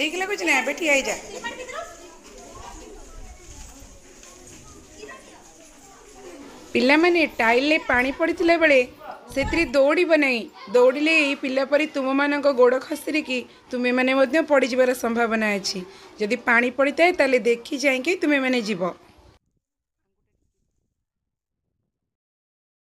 ठीक लगुच ना ए ठिया जा पिला माने टाइल ले पानी पड़ता बेले से दौड़ नहीं दौड़े पिला परी तुम मान गोड़ खसरी कि तुम्हें मैंने पड़ जबार संभावना अच्छी जदि पानी पड़ता है ताले देखी जाए तुम्हें मैंने जीव।